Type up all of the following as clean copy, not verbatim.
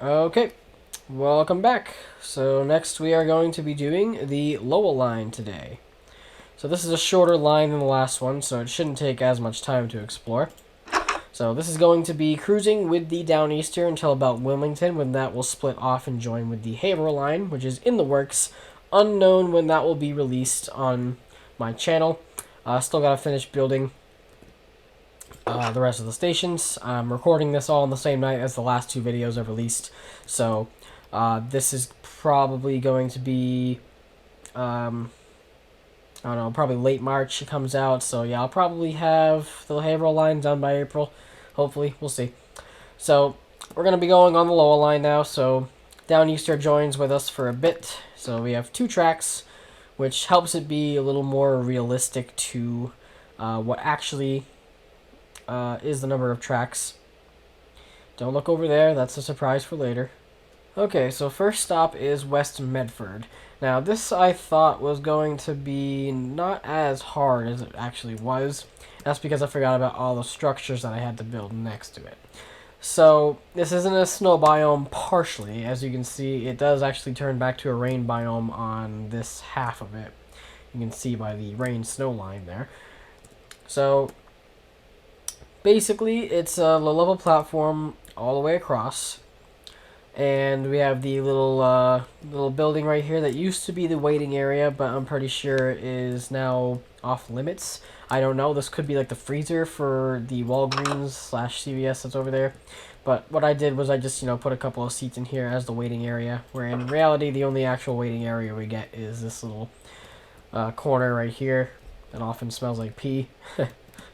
Okay, welcome back. So next we are going to be doing the Lowell line today. So this is a shorter line than the last one, so it shouldn't take as much time to explore. So this is going to be cruising with the Downeaster until about Wilmington, when that will split off and join with the Haverhill line, which is in the works. Unknown when that will be released on my channel. Still gotta finish building the rest of the stations. I'm recording this all on the same night as the last two videos I've released, so this is probably going to be, I don't know, probably late March it comes out, so yeah, I'll probably have the Haverhill line done by April, hopefully, we'll see. So, we're going to be going on the Lowell line now, so Downeaster joins with us for a bit, so we have two tracks, which helps it be a little more realistic to what actually is the number of tracks. Don't look over there, that's a surprise for later. Okay, so first stop is West Medford. Now this I thought was going to be not as hard as it actually was. That's because I forgot about all the structures that I had to build next to it. So this isn't a snow biome partially. As you can see, it does actually turn back to a rain biome on this half of it. You can see by the rain-snow line there. So basically, it's a low-level platform all the way across, and we have the little building right here that used to be the waiting area, but I'm pretty sure is now off limits. I don't know. This could be like the freezer for the Walgreens/CVS that's over there. But what I did was I just put a couple of seats in here as the waiting area, where in reality the only actual waiting area we get is this little corner right here that often smells like pee. If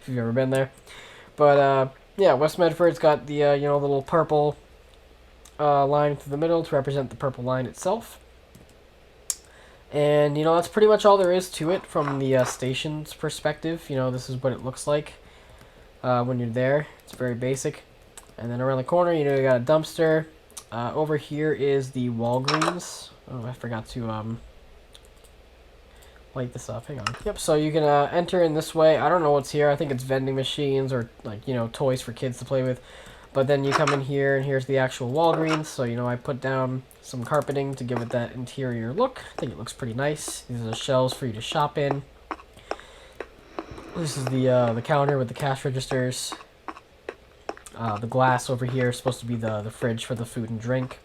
you've ever been there. But, yeah, West Medford's got the, little purple line through the middle to represent the purple line itself. And, that's pretty much all there is to it from the station's perspective. This is what it looks like when you're there. It's very basic. And then around the corner, you got a dumpster. Over here is the Walgreens. Oh, I forgot to, light this up. Hang on. Yep, so you can enter in this way. I don't know what's here. I think it's vending machines or, like, toys for kids to play with. But then you come in here, and here's the actual Walgreens. So, I put down some carpeting to give it that interior look. I think it looks pretty nice. These are the shelves for you to shop in. This is the counter with the cash registers. The glass over here is supposed to be the fridge for the food and drink.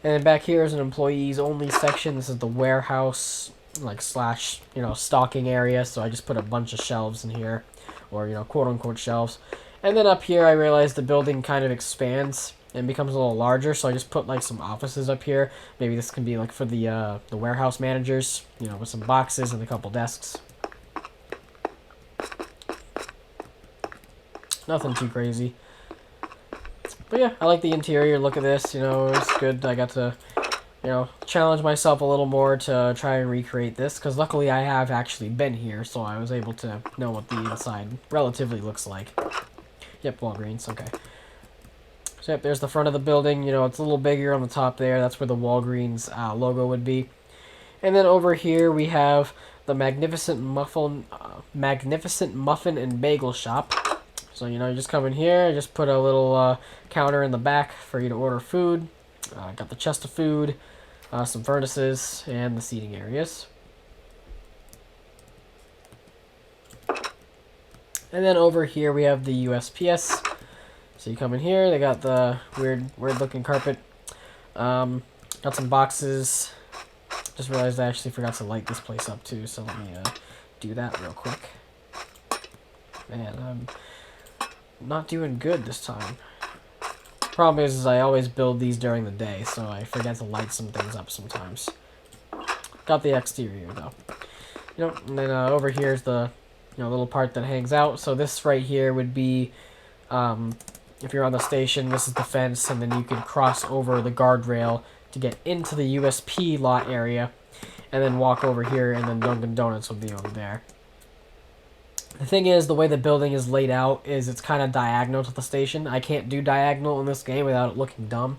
And then back here is an employees only section. This is the warehouse slash stocking area, so I just put a bunch of shelves in here, or quote unquote shelves. And then up here I realized the building kind of expands and becomes a little larger, so I just put some offices up here. Maybe this can be for the warehouse managers, with some boxes and a couple desks. Nothing too crazy, but yeah, I like the interior look of this. It's good. I got to challenge myself a little more to try and recreate this, because luckily I have actually been here, so I was able to know what the inside relatively looks like. Yep, Walgreens, okay. So yep, there's the front of the building. It's a little bigger on the top there. That's where the Walgreens logo would be. And then over here we have the Magnificent Muffin and Bagel Shop. So, you just come in here, just put a little counter in the back for you to order food. Got the chest of food, some furnaces, and the seating areas. And then over here we have the USPS. So you come in here, they got the weird looking carpet. Got some boxes. Just realized I actually forgot to light this place up too, so let me do that real quick. Man, I'm not doing good this time. Problem is I always build these during the day, so I forget to light some things up sometimes. Got the exterior though. And then over here's the little part that hangs out. So this right here would be, if you're on the station, this is the fence, and then you can cross over the guardrail to get into the USP lot area, and then walk over here, and then Dunkin' Donuts will be over there. The thing is, the way the building is laid out is it's kind of diagonal to the station. I can't do diagonal in this game without it looking dumb.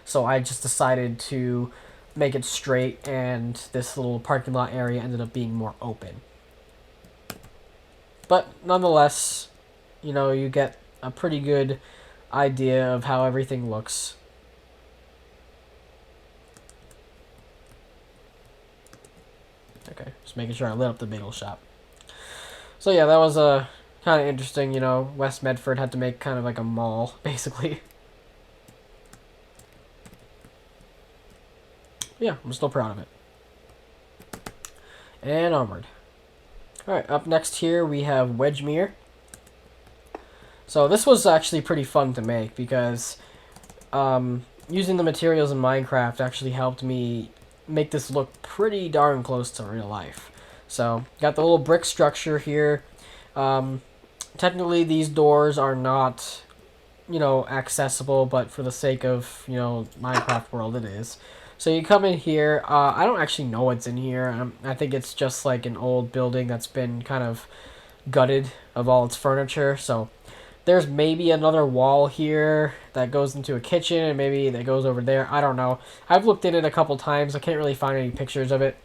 So I just decided to make it straight, and this little parking lot area ended up being more open. But nonetheless, you get a pretty good idea of how everything looks. Okay, just making sure I lit up the bagel shop. So yeah, that was kind of interesting. You know, West Medford had to make kind of like a mall, basically. Yeah, I'm still proud of it. And onward. Alright, up next here we have Wedgemere. So this was actually pretty fun to make because using the materials in Minecraft actually helped me make this look pretty darn close to real life. So, got the little brick structure here. Technically, these doors are not, you know, accessible, but for the sake of, you know, Minecraft world, it is. So you come in here. I don't actually know what's in here. I think it's just like an old building that's been kind of gutted of all its furniture. So there's maybe another wall here that goes into a kitchen, and maybe that goes over there. I don't know. I've looked in it a couple times. I can't really find any pictures of it.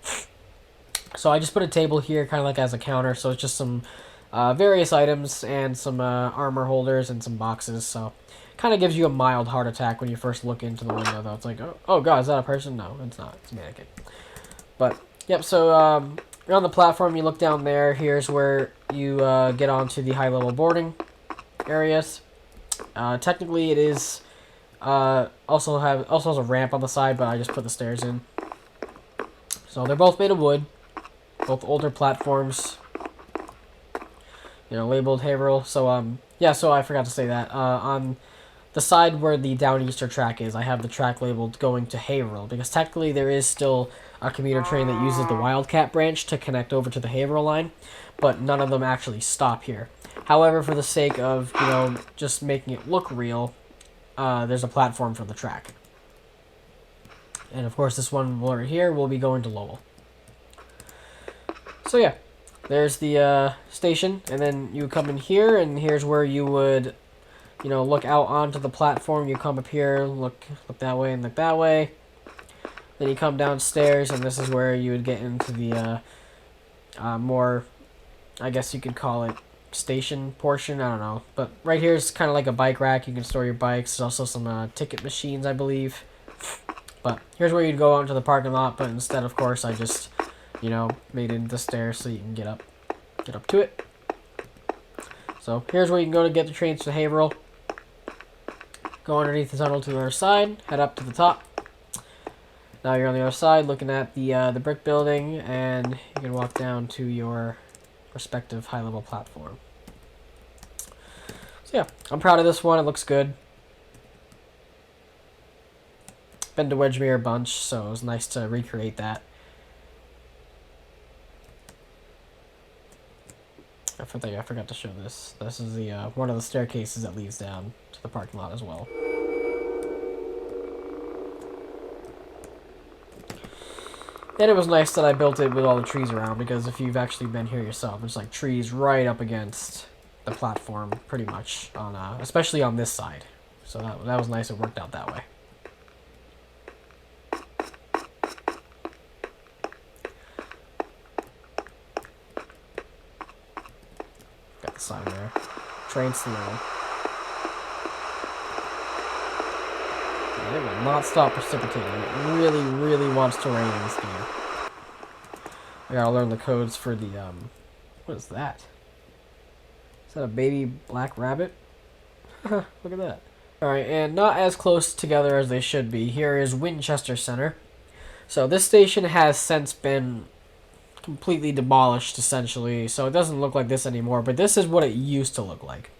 So I just put a table here kind of like as a counter. So it's just some various items and some armor holders and some boxes. So kind of gives you a mild heart attack when you first look into the window, though. It's like, oh god, is that a person? No, it's not. It's a mannequin. But, yep, so you're on the platform. You look down there. Here's where you get onto the high-level boarding areas. Technically, it is also has a ramp on the side, but I just put the stairs in. So they're both made of wood, both older platforms. You know, labeled Haverhill. So yeah. So I forgot to say that on the side where the Downeaster track is, I have the track labeled going to Haverhill because technically there is still a commuter train that uses the Wildcat branch to connect over to the Haverhill line, but none of them actually stop here. However, for the sake of, you know, just making it look real, there's a platform for the track. And of course, this one over here will be going to Lowell. So yeah, there's the station, and then you come in here, and here's where you would, you know, look out onto the platform. You come up here, look that way and look that way. Then you come downstairs, and this is where you would get into the more, I guess you could call it, station portion. I don't know. But right here is kind of like a bike rack. You can store your bikes. There's also some ticket machines, I believe. But here's where you'd go out into the parking lot, but instead, of course, I just, you know, made it the stairs so you can get up to it. So here's where you can go to get the trains to Haverhill. Go underneath the tunnel to the other side, head up to the top. Now you're on the other side looking at the brick building, and you can walk down to your respective high-level platform. So yeah, I'm proud of this one. It looks good. Been to Wedgemere a bunch, so it was nice to recreate that. I forgot to show this. This is the one of the staircases that leads down to the parking lot as well. And it was nice that I built it with all the trees around, because if you've actually been here yourself, there's like trees right up against the platform, pretty much, on especially on this side. So that was nice. It worked out that way. Got the sign there. Train slow. And it will not stop precipitating. It really, really wants to rain in this game. I gotta learn the codes for the, what is that? Is that a baby black rabbit? Look at that. Alright, and not as close together as they should be. Here is Winchester Center. So this station has since been completely demolished, essentially. So it doesn't look like this anymore, but this is what it used to look like.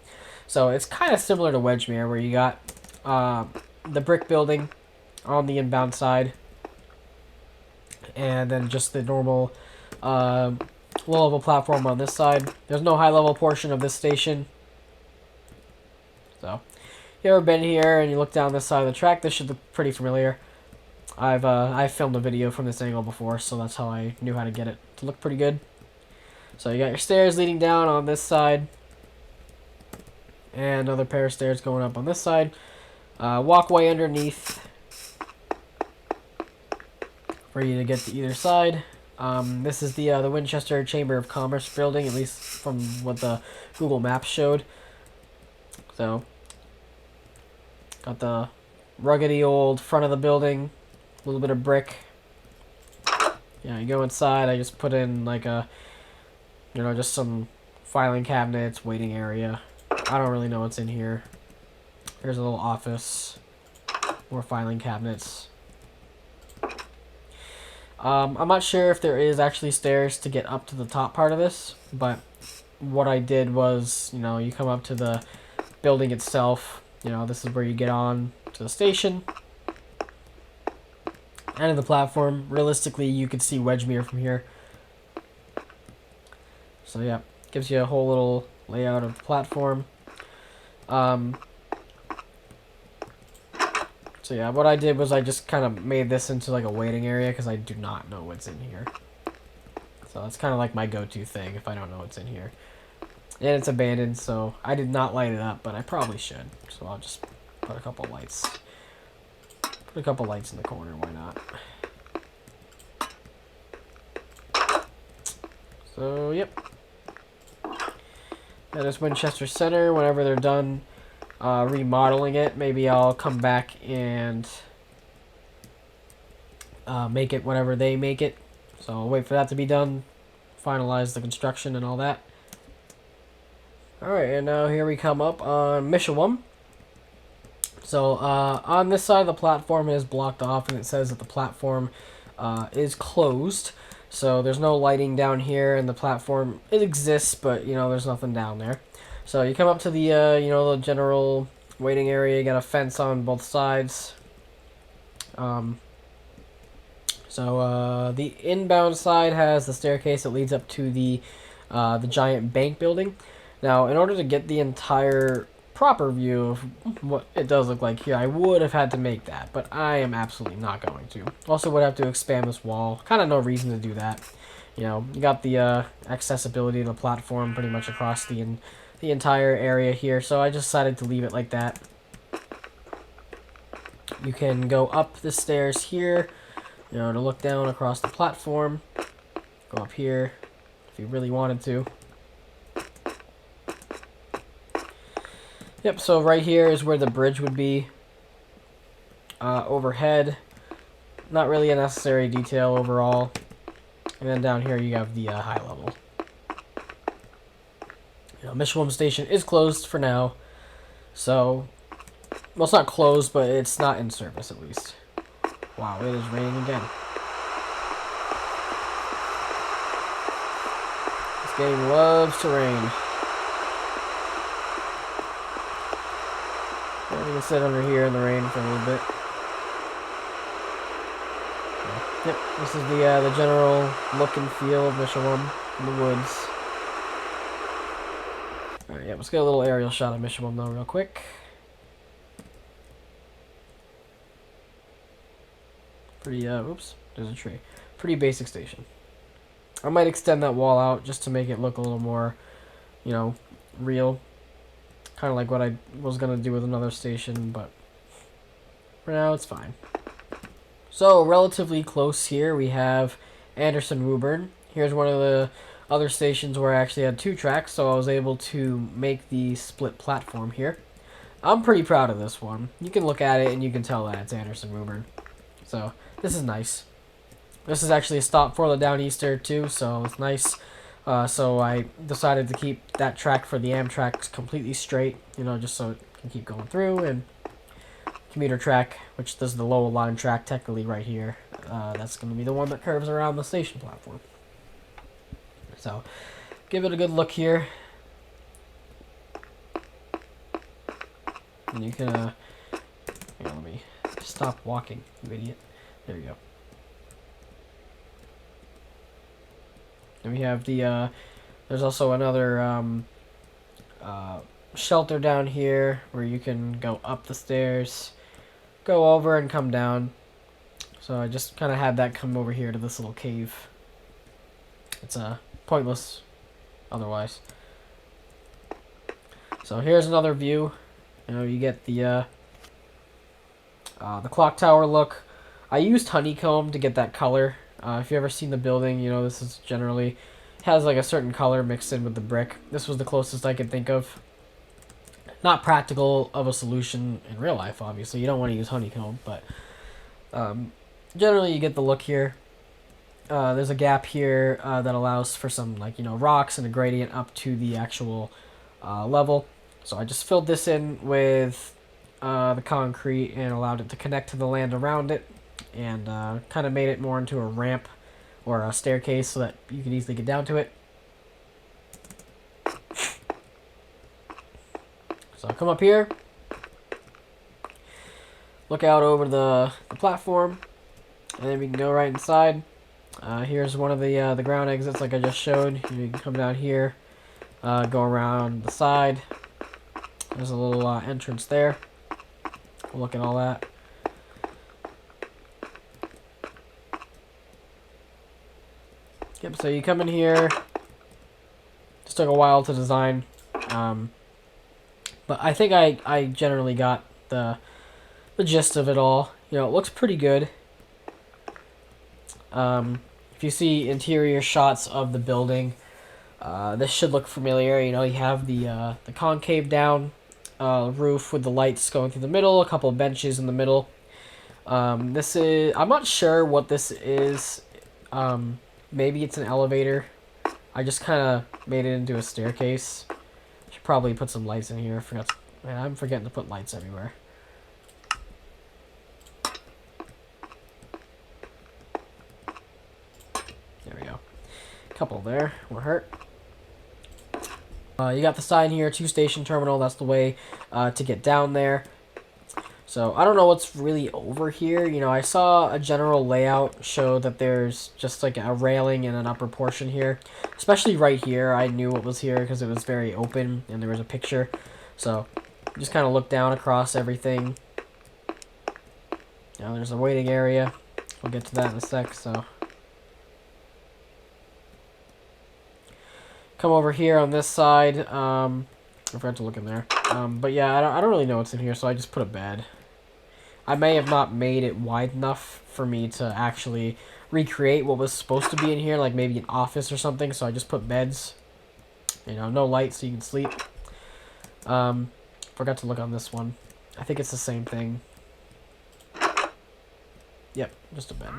So it's kind of similar to Wedgemere, where you got the brick building on the inbound side, and then just the normal low-level platform on this side. There's no high-level portion of this station. So, if you ever been here and you look down this side of the track, this should look pretty familiar. I've filmed a video from this angle before, so that's how I knew how to get it to look pretty good. So you got your stairs leading down on this side, and another pair of stairs going up on this side. Walkway underneath for you to get to either side. This is the Winchester Chamber of Commerce building, at least from what the Google Maps showed. So, got the ruggedy old front of the building, a little bit of brick. Yeah, you go inside. I just put in like a, just some filing cabinets, waiting area. I don't really know what's in here. Here's a little office, more filing cabinets. I'm not sure if there is actually stairs to get up to the top part of this, but what I did was, you come up to the building itself. This is where you get on to the station. And the platform. Realistically, you could see Wedgemere from here. So yeah, gives you a whole little layout of the platform. So yeah, what I did was I just kind of made this into like a waiting area because I do not know what's in here. So that's kind of like my go-to thing if I don't know what's in here. And it's abandoned, so I did not light it up, but I probably should. So I'll just put a couple lights. Put a couple lights in the corner, why not? So, yep. That is Winchester Center. Whenever they're done remodeling it, maybe I'll come back and make it whatever they make it. So I'll wait for that to be done, finalize the construction and all that. Alright, and now here we come up on Mishawum. So on this side of the platform it is blocked off, and it says that the platform is closed. So there's no lighting down here, and the platform, it exists, but there's nothing down there. So you come up to the the general waiting area. You got a fence on both sides. So the inbound side has the staircase that leads up to the giant bank building. Now, in order to get the entire proper view of what it does look like here, I would have had to make that, but I am absolutely not going to. Also would have to expand this wall. Kind of no reason to do that. You got the accessibility of the platform pretty much across the entire area here, so I just decided to leave it like that. You can go up the stairs here, to look down across the platform. Go up here if you really wanted to. Yep, so right here is where the bridge would be overhead. Not really a necessary detail overall. And then down here you have the high level. Mishawum Station is closed for now. So, well, it's not closed, but it's not in service at least. Wow, it is raining again. This game loves to rain. I'm gonna sit under here in the rain for a little bit. Yep, this is the general look and feel of Mishawum in the woods. Alright, yeah, let's get a little aerial shot of Mishawum though real quick. Pretty, oops, there's a tree. Pretty basic station. I might extend that wall out just to make it look a little more, real. Kind of like what I was going to do with another station, but for now it's fine. So, relatively close here, we have Anderson Woburn. Here's one of the other stations where I actually had 2 tracks, so I was able to make the split platform here. I'm pretty proud of this one. You can look at it and you can tell that it's Anderson Woburn. So, this is nice. This is actually a stop for the Downeaster too, so it's nice. So I decided to keep that track for the Amtrak completely straight, just so it can keep going through. And commuter track, which this is the Lowell line track technically right here. That's going to be the one that curves around the station platform. So, give it a good look here. And you can, hang on, let me stop walking, you idiot. There you go. And we have the, there's also another shelter down here where you can go up the stairs, go over and come down. So I just kind of had that come over here to this little cave. It's pointless otherwise. So here's another view. You get the clock tower look. I used honeycomb to get that color. If you've ever seen the building, this is generally has like a certain color mixed in with the brick. This was the closest I could think of. Not practical of a solution in real life, obviously. You don't want to use honeycomb, but generally you get the look here. there's a gap here that allows for some rocks and a gradient up to the actual level. So I just filled this in with the concrete and allowed it to connect to the land around it, and kind of made it more into a ramp or a staircase so that you can easily get down to it. So I'll come up here, look out over the platform, and then we can go right inside. Here's one of the ground exits like I just showed. You can come down here, go around the side. There's a little entrance there. We'll look at all that. Yep, so you come in here. Just took a while to design. But I think I generally got the gist of it all. You know, it looks pretty good. If you see interior shots of the building, this should look familiar. You know, you have the concave down roof with the lights going through the middle, a couple of benches in the middle. I'm not sure what this is. Maybe it's an elevator. I just kind of made it into a staircase. Should probably put some lights in here. Man, I'm forgetting to put lights everywhere. There we go. Couple there. Won't hurt. You got the sign here, 2-station terminal. That's the way to get down there. So I don't know what's really over here. You know, I saw a general layout show that there's just like a railing in an upper portion here. Especially right here. I knew what was here because it was very open and there was a picture. So just kind of look down across everything. Now there's a waiting area. We'll get to that in a sec. So come over here on this side. I forgot to look in there. But yeah, I don't really know what's in here, so I just put a bed. I may have not made it wide enough for me to actually recreate what was supposed to be in here, like maybe an office or something, so I just put beds. You know, no light so you can sleep. Forgot to look on this one. I think it's the same thing. Yep, just a bed.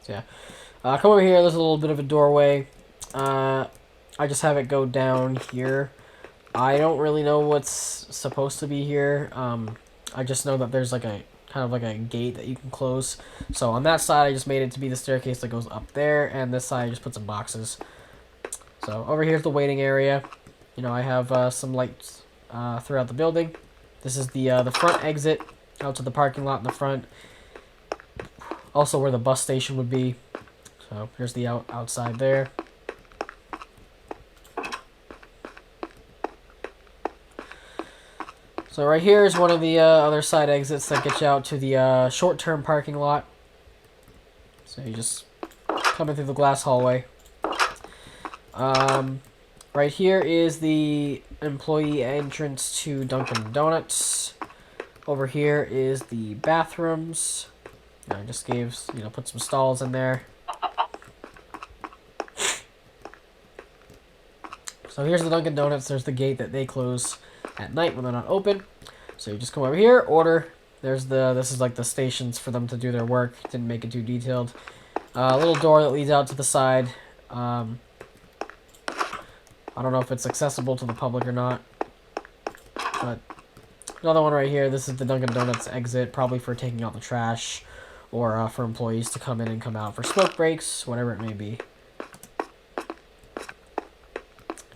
So yeah. Come over here, there's a little bit of a doorway. I just have it go down here. I don't really know what's supposed to be here. I just know that there's like a kind of like a gate that you can close. So on that side, I just made it to be the staircase that goes up there, and this side I just put some boxes. So over here's the waiting area. You know, I have some lights throughout the building. This is the front exit out to the parking lot in the front. Also where the bus station would be. So here's the outside there. So right here is one of the other side exits that gets you out to the short-term parking lot. So you just come in through the glass hallway. Right here is the employee entrance to Dunkin' Donuts. Over here is the bathrooms. I just put some stalls in there. So here's the Dunkin' Donuts. There's the gate that they close at night when they're not open. So you just come over here, order. This is like the stations for them to do their work. Didn't make it too detailed. A little door that leads out to the side. I don't know if it's accessible to the public or not. But another one right here. This is the Dunkin' Donuts exit, probably for taking out the trash or for employees to come in and come out for smoke breaks, whatever it may be.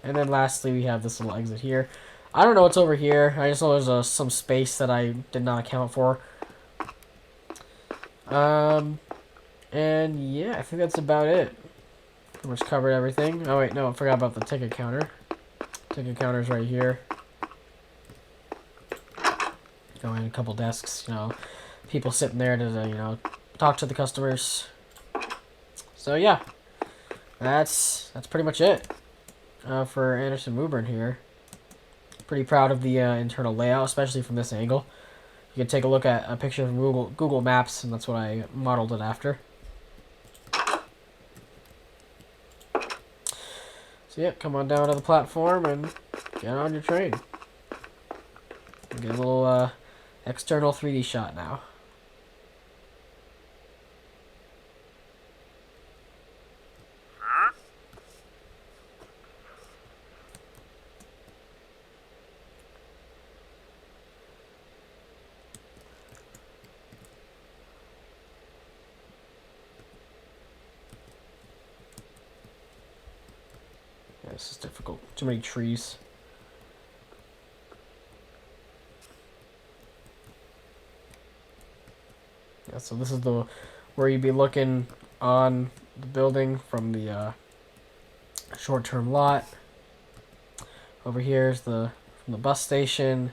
And then lastly, we have this little exit here. I don't know what's over here. I just know there's some space that I did not account for. And yeah, I think that's about it. Pretty much covered everything. Oh wait, no, I forgot about the ticket counter. Ticket counter's right here. Go in a couple desks, you know, people sitting there to, talk to the customers. So yeah, that's pretty much it for Anderson Woburn here. Pretty proud of the internal layout, especially from this angle. You can take a look at a picture from Google Maps, and that's what I modeled it after. So yeah, come on down to the platform and get on your train. Get a little External 3D shot now. Yeah, this is difficult. Too many trees. Yeah, so this is the where you'd be looking on the building from the short-term lot. Over here is from the bus station.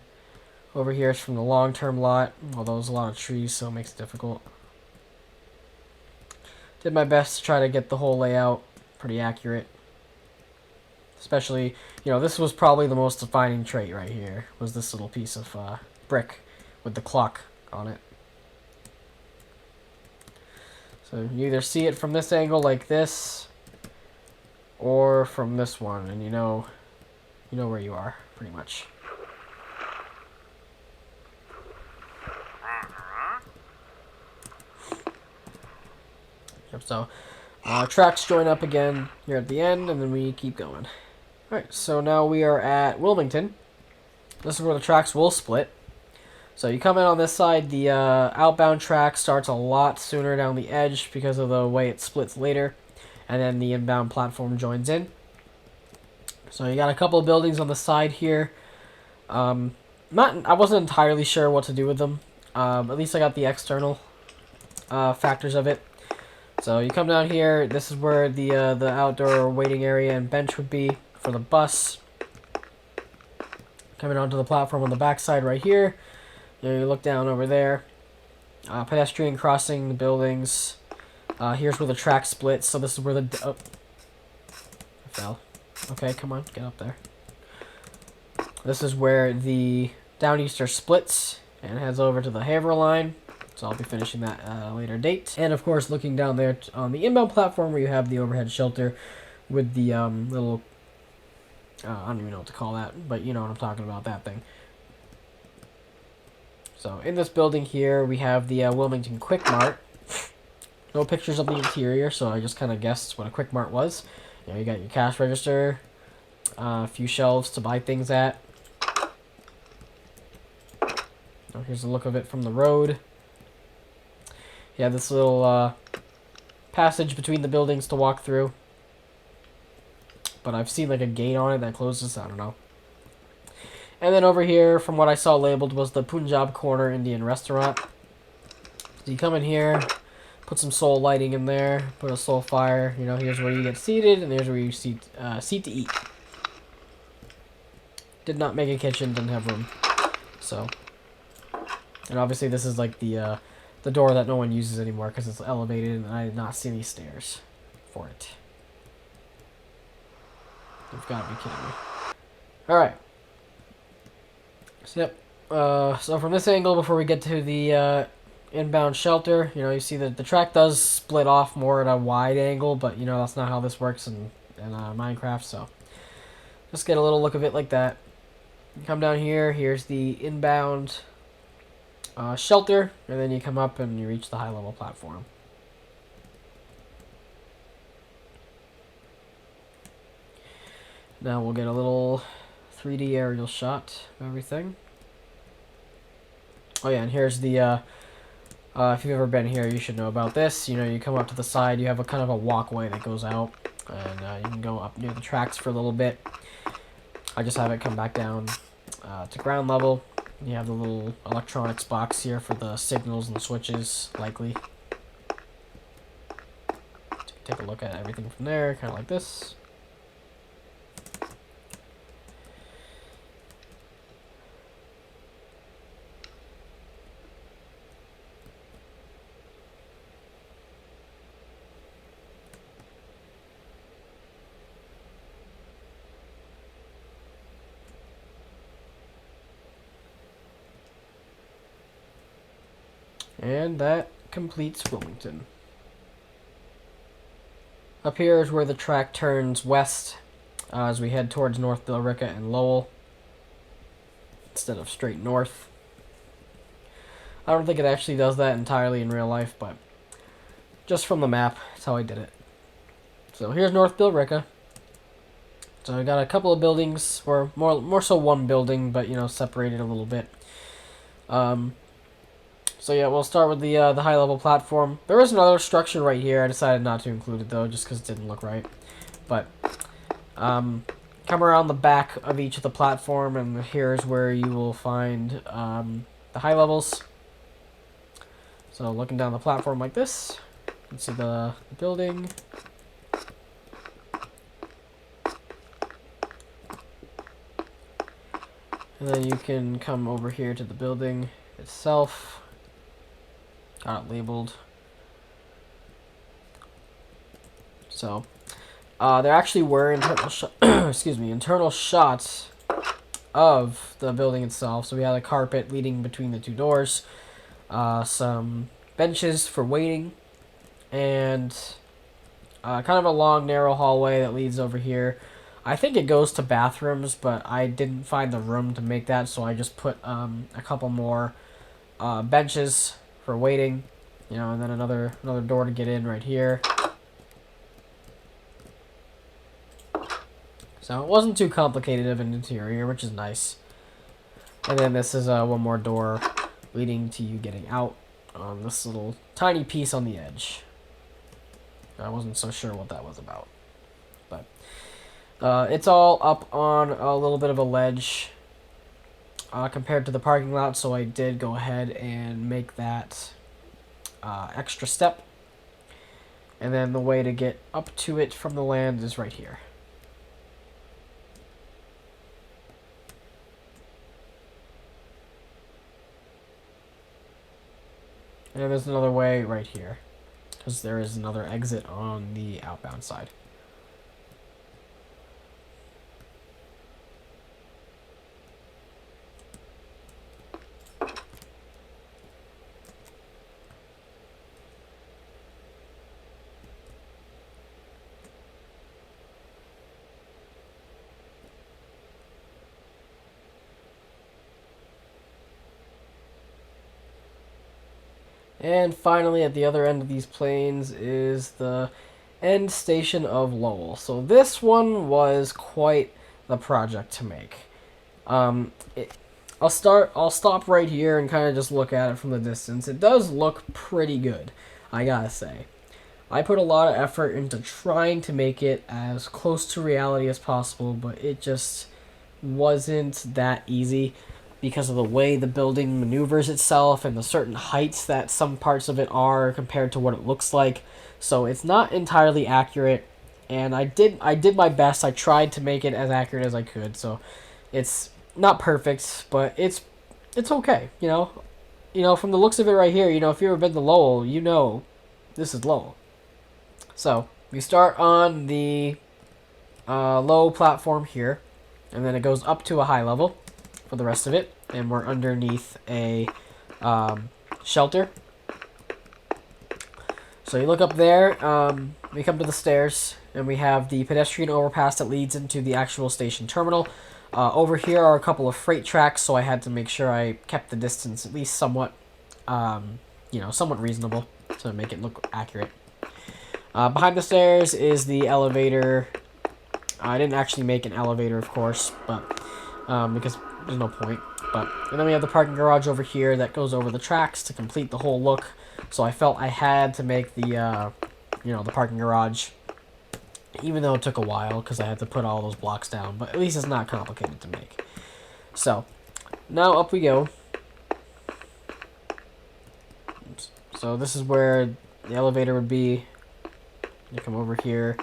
Over here is from the long-term lot, although there's a lot of trees, so it makes it difficult. Did my best to try to get the whole layout pretty accurate. Especially, this was probably the most defining trait right here, was this little piece of brick with the clock on it. So you either see it from this angle like this, or from this one, and you know where you are, pretty much. Yep, so tracks join up again here at the end, and then we keep going. Alright, so now we are at Wilmington. This is where the tracks will split. So you come in on this side, the outbound track starts a lot sooner down the edge because of the way it splits later, and then the inbound platform joins in. So you got a couple of buildings on the side here. I wasn't entirely sure what to do with them. At least I got the external factors of it. So you come down here. This is where the outdoor waiting area and bench would be for the bus. Coming onto the platform on the backside right here. You look down over there. Pedestrian crossing the buildings. Here's where the track splits. So this is where the... Oh. I fell. Okay, come on. Get up there. This is where the Downeaster splits and heads over to the Haverhill line. So I'll be finishing that at a later date. And of course, looking down there on the inbound platform where you have the overhead shelter with the little... I don't even know what to call that, but you know what I'm talking about, that thing. So in this building here, we have the Wilmington Quick Mart. No pictures of the interior, so I just kind of guessed what a Quick Mart was. You got your cash register, a few shelves to buy things at. Here's a look of it from the road. Yeah, this little passage between the buildings to walk through. But I've seen like a gate on it that closes, I don't know. And then over here, from what I saw labeled, was the Punjab Corner Indian Restaurant. So you come in here, put some soul lighting in there, put a soul fire. Here's where you get seated, and here's where you seat to eat. Did not make a kitchen, didn't have room. So, and obviously this is like the door that no one uses anymore because it's elevated, and I did not see any stairs for it. You've got to be kidding me. Alright. So, yep. So from this angle, before we get to the inbound shelter, you see that the track does split off more at a wide angle, but that's not how this works in Minecraft, so just get a little look of it like that. You come down here, here's the inbound shelter, and then you come up and you reach the high level platform. Now we'll get a little 3D aerial shot of everything. Oh yeah, and here's the, if you've ever been here, you should know about this. You come up to the side, you have a kind of a walkway that goes out, and you can go up near the tracks for a little bit. I just have it come back down to ground level. You have the little electronics box here for the signals and switches, likely. Take a look at everything from there, kind of like this. And that completes Wilmington. Up here is where the track turns west as we head towards North Billerica and Lowell instead of straight north. I don't think it actually does that entirely in real life, but just from the map, that's how I did it. So here's North Billerica. So I got a couple of buildings, or more so one building, but you know, separated a little bit. So yeah, we'll start with the high level platform. There is another structure right here. I decided not to include it though, just because it didn't look right. But come around the back of each of the platform, and here's where you will find the high levels. So looking down the platform like this, you can see the building. And then you can come over here to the building itself. Got it labeled. So, there actually were internal internal shots of the building itself. So we had a carpet leading between the two doors, some benches for waiting, and kind of a long, narrow hallway that leads over here. I think it goes to bathrooms, but I didn't find the room to make that, so I just put a couple more benches for waiting, you know, and then another door to get in right here. So it wasn't too complicated of an interior, which is nice. And then this is one more door leading to you getting out on this little tiny piece on the edge. I wasn't so sure what that was about, but it's all up on a little bit of a ledge compared to the parking lot, so I did go ahead and make that extra step. And then the way to get up to it from the land is right here. And there's another way right here, because there is another exit on the outbound side. And finally, at the other end of these planes is the end station of Lowell. So this one was quite the project to make. I'll stop right here and kind of just look at it from the distance. It does look pretty good, I gotta say. I put a lot of effort into trying to make it as close to reality as possible, but it just wasn't that easy, because of the way the building maneuvers itself and the certain heights that some parts of it are compared to what it looks like. So it's not entirely accurate, and I did my best. I tried to make it as accurate as I could. So it's not perfect, but it's okay. You know, from the looks of it right here, you know, if you've ever been to Lowell, you know this is Lowell. So we start on the low platform here, and then it goes up to a high level for the rest of it, and we're underneath a shelter. So you look up there, we come to the stairs, and we have the pedestrian overpass that leads into the actual station terminal. Over here are a couple of freight tracks, so I had to make sure I kept the distance at least somewhat, somewhat reasonable to make it look accurate. Behind the stairs is the elevator. I didn't actually make an elevator, of course, but because there's no point. And then we have the parking garage over here that goes over the tracks to complete the whole look. So I felt I had to make the, the parking garage, even though it took a while because I had to put all those blocks down. But at least it's not complicated to make. So now up we go. Oops. So this is where the elevator would be. You come over here.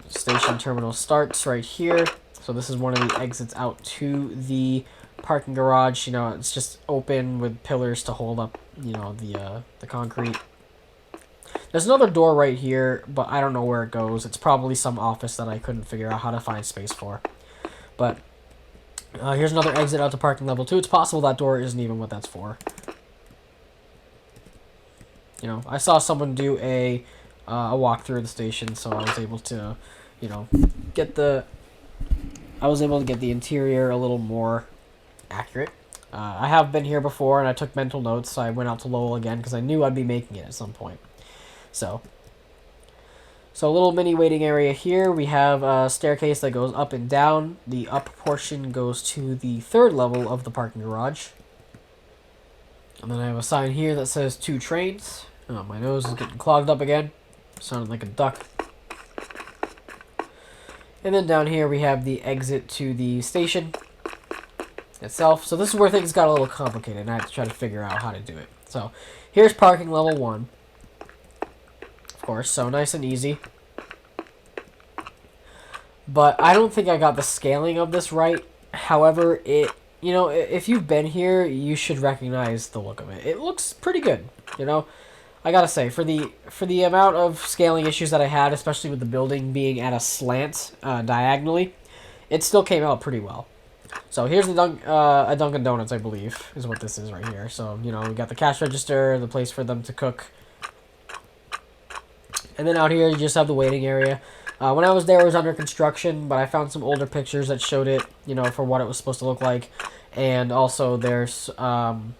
The station terminal starts right here. So this is one of the exits out to the parking garage. You know, it's just open with pillars to hold up, the concrete. There's another door right here, but I don't know where it goes. It's probably some office that I couldn't figure out how to find space for. But here's another exit out to parking level 2. It's possible that door isn't even what that's for. You know, I saw someone do a walk through the station, so I was able to, get the interior a little more accurate. I have been here before, and I took mental notes, so I went out to Lowell again because I knew I'd be making it at some point. So a little mini waiting area here. We have a staircase that goes up and down. The up portion goes to the 3rd level of the parking garage. And then I have a sign here that says 2 trains. Oh, my nose is getting clogged up again. Sounded like a duck. And then down here we have the exit to the station itself. So this is where things got a little complicated, and I had to try to figure out how to do it. So here's parking level 1. Of course, so nice and easy. But I don't think I got the scaling of this right. However, you know, if you've been here, you should recognize the look of it. It looks pretty good, you know. I gotta say, for the amount of scaling issues that I had, especially with the building being at a slant diagonally, it still came out pretty well. So here's the a Dunkin' Donuts, I believe, is what this is right here. So, you know, we got the cash register, the place for them to cook. And then out here, you just have the waiting area. When I was there, it was under construction, but I found some older pictures that showed it, you know, for what it was supposed to look like. And also, there's some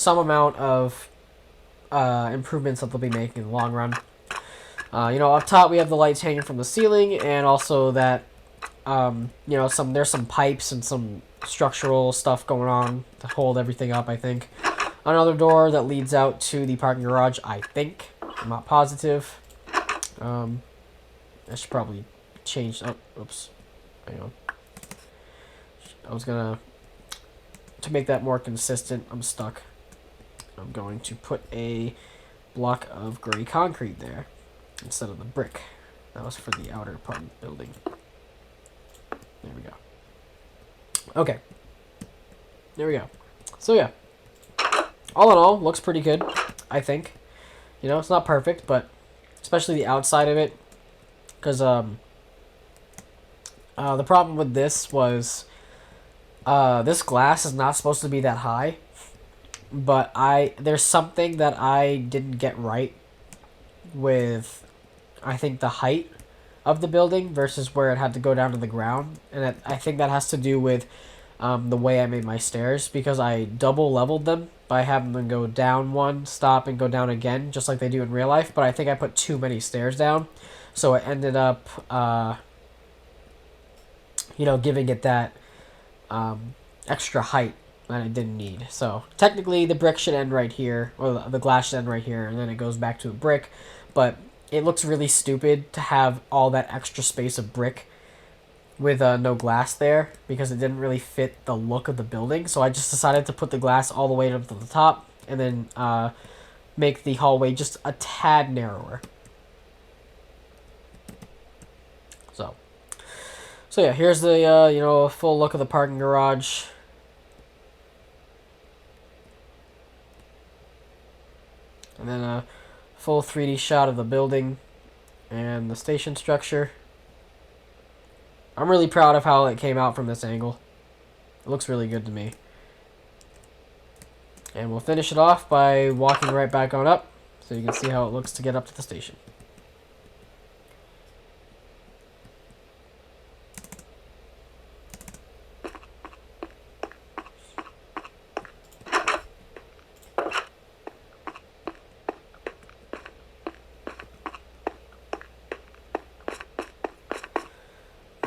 amount of improvements that they'll be making in the long run. You know, up top, we have the lights hanging from the ceiling, and also that, you know, there's some pipes and some structural stuff going on to hold everything up, I think. Another door that leads out to the parking garage, I think. I'm not positive. I should probably change... Oh, oops. Hang on. I was gonna... To make that more consistent, I'm stuck. I'm going to put a block of gray concrete there instead of the brick. That was for the outer part of the building. There we go. Okay. There we go. So, yeah. All in all, looks pretty good, I think. You know, it's not perfect, but especially the outside of it. Because the problem with this was this glass is not supposed to be that high. But there's something that I didn't get right with, I think, the height of the building versus where it had to go down to the ground. And I think that has to do with the way I made my stairs, because I double leveled them by having them go down one, stop, and go down again, just like they do in real life. But I think I put too many stairs down, so it ended up, you know, giving it that extra height that I didn't need. So technically, the brick should end right here, or the glass should end right here, and then it goes back to a brick. But it looks really stupid to have all that extra space of brick with no glass there, because it didn't really fit the look of the building. So I just decided to put the glass all the way up to the top, and then make the hallway just a tad narrower. So yeah, here's the you know, full look of the parking garage. And then a full 3D shot of the building and the station structure. I'm really proud of how it came out from this angle. It looks really good to me. And we'll finish it off by walking right back on up, so you can see how it looks to get up to the station.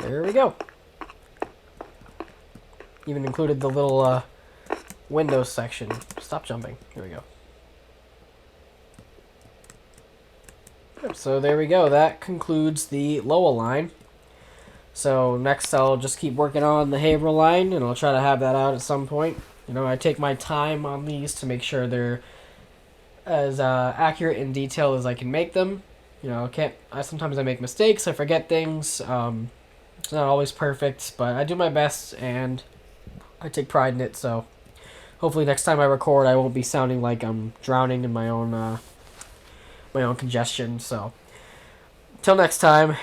There we go. Even included the little windows section. Stop jumping. Here we go. Yep, so there we go. That concludes the Lowell line. So next I'll just keep working on the Haverhill line, and I'll try to have that out at some point. You know, I take my time on these to make sure they're as accurate and detailed as I can make them. You know, sometimes I make mistakes, I forget things. It's not always perfect, but I do my best, and I take pride in it. So hopefully next time I record, I won't be sounding like I'm drowning in my own congestion. So until next time.